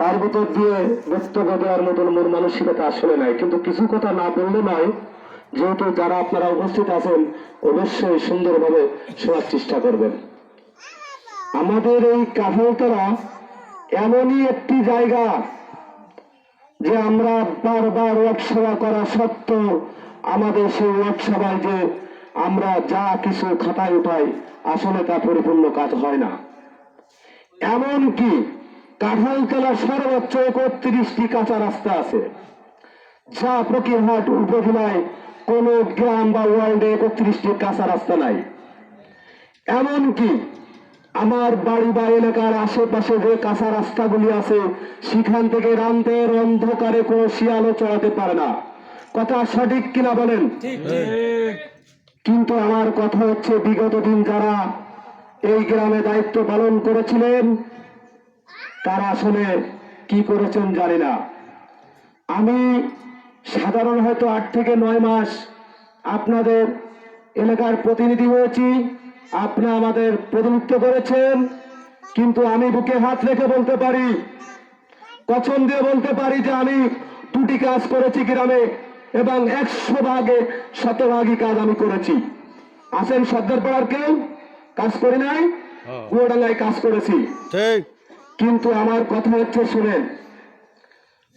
তার ভিতর দিয়ে বক্তব্য দেওয়ার মতন মন মানসিকতা আসলে নাই, কিন্তু কিছু কথা না বললে নয়, যেহেতু যারা আপনারা উপস্থিত আছেন অবশ্যই সুন্দরভাবে শোনার চেষ্টা করবেন। আমাদের এই কাঁঠালতলা এমনই একটি জায়গা যে আমরা বারবার ওয়ার্কসভা করা সত্ত্বেও আমাদের সেই ওয়ার্কসভায় যে আমরা যা কিছু খাতায় উঠাই আসলে তা পরিপূর্ণ কাজ হয় না। এমনকি কাঁঠালতলা সর্বোচ্চ 31টি কাঁচা রাস্তা আছে, যা ফকিরহাট উপজেলায় কোন গ্রাম বা ওয়ার্ডে 31টি কাঁচা রাস্তা নাই। এমনকি আমার বাড়ি বা এলাকার আশেপাশে যে কাঁচা রাস্তাগুলি আছে সেখান থেকে রাতের অন্ধকারে কোনো শিয়ালও চড়াতে পারে না। কথা সঠিক কিনা বলেন? কিন্তু আমার কথা হচ্ছে, বিগত দিন যারা এই গ্রামে দায়িত্ব পালন করেছিলেন তারা আসলে কি করেছেন জানি না। আমি সাধারণ হয়তো 8 থেকে 9 মাস আপনাদের এলাকার প্রতিনিধি হয়েছি, আপনি আমাদের প্রতিনিধিত্ব করেছেন, কিন্তু আমি বুকে হাত রেখে বলতে পারি, কসম দিয়ে বলতে পারি যে আমি 2টি কাজ করেছি গ্রামে এবং 100 ভাগে 100 কাজ আমি করেছি। আছেন সর্দারপাড়ার কেউ কাজ করি নাই, কুয়াডাঙ্গায় কাজ করেছি। কিন্তু আমার কথা হচ্ছে, শুনেন,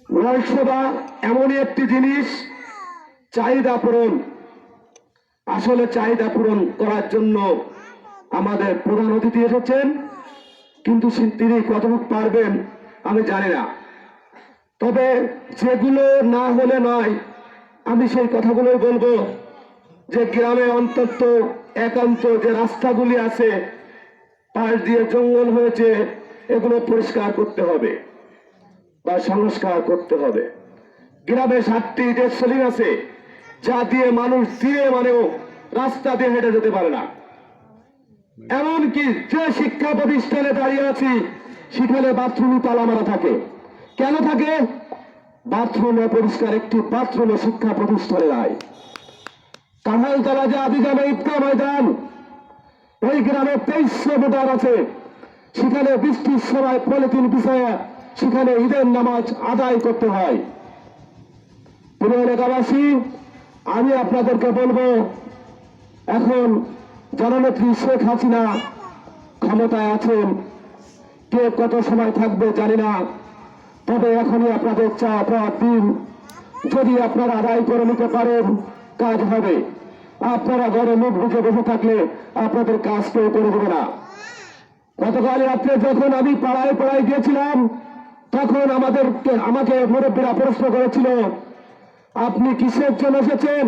ওয়ার্কসভা এমনই একটি জিনিস, চাহিদা পূরণ। আসলে চাহিদা পূরণ করার জন্য আমাদের প্রধান অতিথি এসেছেন, কিন্তু তিনি কতটুকু পারবেন আমি জানি না। তবে যেগুলো না হলে নয়, আমি সেই কথাগুলোই বলবো যে গ্রামে অন্তত একান্ত যে রাস্তাগুলি আছে, পাশ দিয়ে জঙ্গল হয়েছে, এগুলো পরিষ্কার করতে হবে বা সংস্কার করতে হবে। গ্রামে 7টি ডেড সেলিং আছে, যা দিয়ে মানুষ দিয়ে মানেও রাস্তা দিয়ে হেঁটে যেতে পারে না। এমনকি যে শিক্ষা প্রতিষ্ঠানে দাঁড়িয়ে আছি সেখানে বাথরুমে তালা মারা থাকে। কেন থাকে? বাথরুমে পরিষ্কার একটি বাথরুমে শিক্ষা প্রতিষ্ঠানে নাই। কাঁঠালতলা যে আদিজামে ঈদগাহ ময়দান, ওই গ্রামে 2300 ভোটার আছে, সেখানে বৃষ্টির সময় পলিথিন বিছায়া সেখানে ঈদের নামাজ আদায় করতে হয়। প্রিয় এলাকাবাসী, আমি আপনাদেরকে বলবো, এখন জননেত্রী শেখ হাসিনা ক্ষমতায় আছেন, কে কত সময় থাকবে জানি না, তবে এখনই আপনাদের চা পাওয়ার দিন। যদি আপনারা আদায় করে নিতে পারেন কাজ হবে। আপনারা ঘরে মুখ বুঝে বসে থাকলে আপনাদের কাজ কেউ করে দেবে না। গতকাল রাত্রে যখন আমি পাড়ায় পাড়ায় গিয়েছিলাম, তখন আমাকে মুরব্বীরা প্রশ্ন করেছিল, আপনি কিসের জন্য এসেছেন?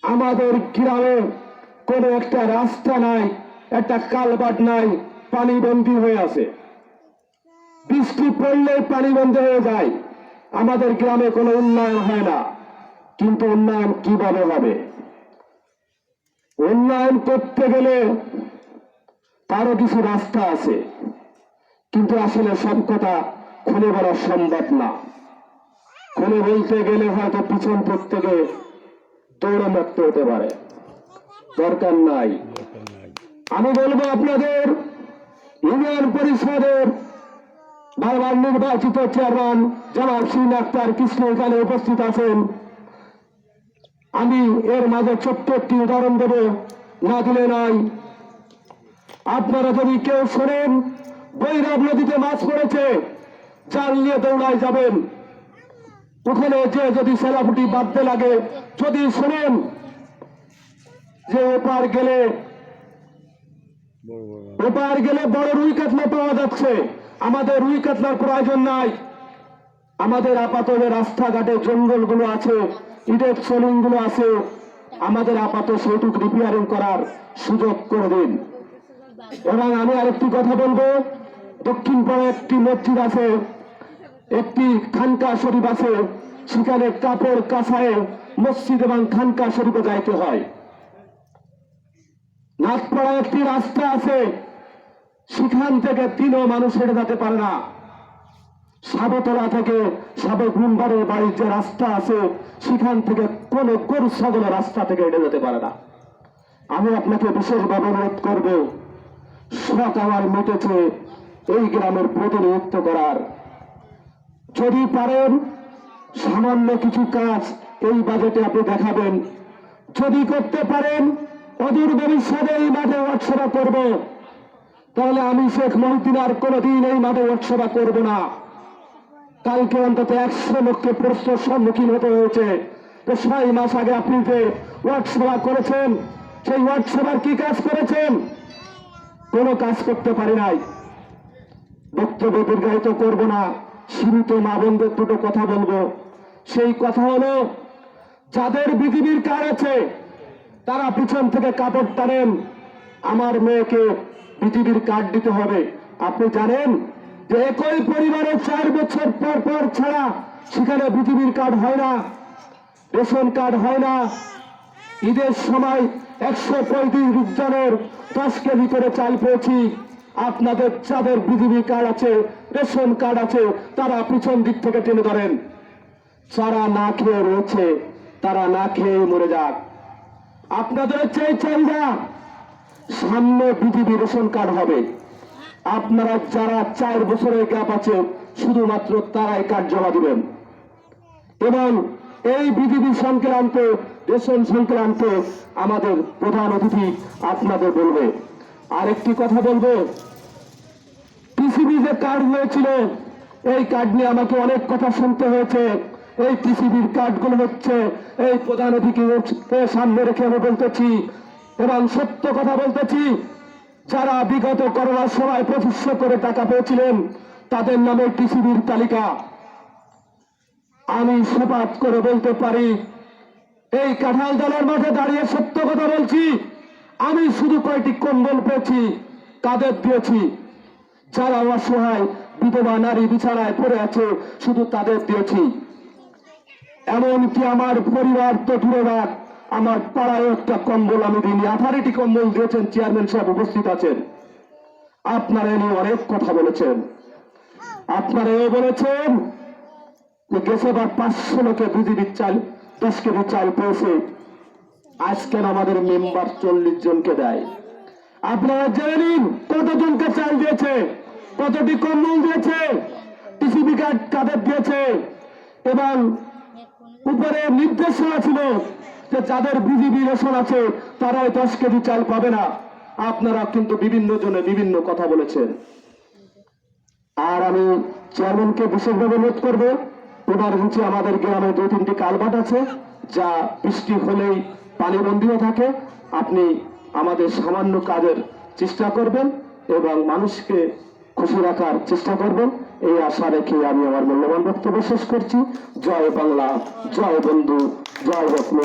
আমাদের গ্রামে কোনো একটা রাস্তা নাই, একটা কালভার্ট নাই, পানি বন্দী হয়ে আছে। বৃষ্টি পড়লেই পানি বন্ধ হয়ে যায়। আমাদের গ্রামে কোনো উন্নয়ন হয় না। কিন্তু উন্নয়ন কিভাবে হবে? উন্নয়ন করতে গেলে তারও কিছু রাস্তা আছে, কিন্তু আসলে সব কথা খুলে বলা সম্ভব না। খুলে বলতে গেলে হয়তো পিছন থেকে দৌড়ে মারতে হতে পারে, দরকার নাই। আমি বলবো, আপনাদের ইউনিয়ন পরিষদের বারবার নির্বাচিত চেয়ারম্যান জনাব শিন আক্তার কৃষ্ণ এখানে উপস্থিত আছেন। আমি এর মাঝে ছোট্ট একটি উদাহরণ দেব, না দিলে নয়। আপনারা যদি কেউ শোনেন বৈরাব নদীতে মাছ পড়েছে, জাল নিয়ে দৌড়ায় যাবেন, ওখানে যে যদি সেলাফুটি বাঁধতে লাগে, যদি শোনেন যে ওপার গেলে বড় রুই কাতলা পাওয়া যাচ্ছে, আমাদের রুই কাতলার প্রয়োজন নাই। আমাদের আপাতত রাস্তাঘাটে জঙ্গলগুলো আছে, ইটের সেলিং গুলো আছে, আমাদের আপাতত সেটুকু রিপেয়ারিং করার সুযোগ করে দিন। এবং আমি আরেকটি কথা বলবো, দক্ষিণ পাড়ে একটি মসজিদ আছে, একটি খানকা শরীফ আছে, সেখানে কাপড় কাঁচায় মসজিদ এবং খানকা শরীফে যাইতে হয়। নাথপাড়ায় একটি রাস্তা আছে, সেখান থেকে 3ও মানুষ হেঁটে যেতে পারে না। সাবতলা থেকে সাবেগুনবাড়ির বাড়ির যে রাস্তা আছে, সেখান থেকে কোন গরু ছাগলের রাস্তা থেকে হেঁটে যেতে পারে না। আমি আপনাকে বিশেষভাবে অনুরোধ করব, শখ আমার মিটেছে, এই গ্রামের প্রতিনিধিত্ব করার। যদি পারেন সামান্য কিছু কাজ এই বাজেটে আপনি দেখাবেন। যদি করতে পারেন অদূর ভবিষ্যতে এই মাঠে ওয়ার্কসভা করব, তাহলে আমি শেখ মহিউদ্দিন আর কোনোদিন এই মাঠে ওয়ার্কসভা করব না। কালকে অন্তত 100 লোককে প্রশ্নের সম্মুখীন হতে হয়েছে যে 6 মাস আগে আপনি যে ওয়ার্কসভা করেছেন, সেই ওয়ার্কসভার কি কাজ করেছেন? কোনো কাজ করতে পারি নাই। বক্তব্য দীর্ঘায়িত করব না, সীমিত মা বোনদের দুটো কথা বলবো। সেই কথা হলো, যাদের বিজিবির কার্ড আছে তারা পিছন থেকে কাপড় টানেন, আমার মেয়েকে বিজিবির কার্ড দিতে হবে। আপনি জানেন যে একই পরিবারে 4 বছর পর পর ছাড়া সেখানে বিজিবির কার্ড হয় না, রেশন কার্ড হয় না। ঈদের সময় 135 জনের 10 কেজি করে চাল পেয়েছি। আপনাদের যাদের বিজিবি কার্ড আছে, রেশন কার্ড আছে, তারা পিছন দিক থেকে টেনে ধরেন। যারা না খেয়ে রয়েছে তারা না খেয়ে মরে যাক। আপনাদের চাহিদা সামনে বিজিবি রেশন কার্ড হবে। আপনারা যারা 4 বছরের গ্যাপ আছে শুধুমাত্র তারাই কার্ড জমা দিবেন, এবং এই বিজিবি সংক্রান্ত রেশন সংক্রান্ত আমাদের প্রধান অতিথি আপনাদের বলবে। আরেকটি কথা বলবো, টিসিবি যে কার্ড হয়েছিল এই কার্ড নিয়ে আমাকে অনেক কথা শুনতে হয়েছে। এই টিসিবির কার্ডগুলো হচ্ছে এই প্রধান অতিথিকে সামনে রেখে আমি বলতেছি এবং সত্য কথা বলতেছি, যারা বিগত করোনার সময় 2500 করে টাকা পেয়েছিলেন তাদের নামে টিসিবির তালিকা। আমি শপথ করে বলতে পারি, এই কাঁঠাল দলের মাঠে দাঁড়িয়ে সত্য কথা বলছি, আমি শুধু কয়টি কম্বল পেয়েছি, কাদের দিয়েছি? যারা অসহায় বিধবা নারী বিছানায় পড়ে আছে শুধু তাদের দিয়েছি। এমনকি আমার পরিবার তো দূরে রাখ, আমার পাড়ায় একটা কম্বল আমি দিইনি। 18টি কম্বল দিয়েছেন, চেয়ারম্যান সাহেব উপস্থিত আছেন। আপনারা এ নিয়ে অনেক কথা বলেছেন। আপনারা এও বলেছেন যে গেছে বার 500 লোকে বিজিবির চাল 10 কেজি চাল পেয়েছে, আজকে আমাদের মেম্বার 40 জনকে দেয়। আপনারা জেনে নিন কতজনকে চাল দিয়েছে, কতটি কম্বল দিয়েছে, টিসিবি কার্ড কাদের দিয়েছে। এবং উপরে নির্দেশনা ছিল যে যাদের বিজিবি রেশন আছে তারাই 10 কেজি চাল পাবে না। আপনারা কিন্তু বিভিন্ন জনে বিভিন্ন কথা বলেছেন। আর আমি চেয়ারম্যানকে বিশেষভাবে অনুরোধ করবো, ওনার হচ্ছে আমাদের গ্রামে 2-3টি কালভার্ট আছে যা বৃষ্টি হলেই পানিবন্দীও থাকে। আপনি আমাদের সামান্য কাজের চেষ্টা করবেন এবং মানুষকে খুশি রাখার চেষ্টা করবেন, এই আশা রেখে আমি আমার মূল্যবান বক্তব্য শেষ করছি। জয় বাংলা, জয় বন্ধু, জয় রত্ন।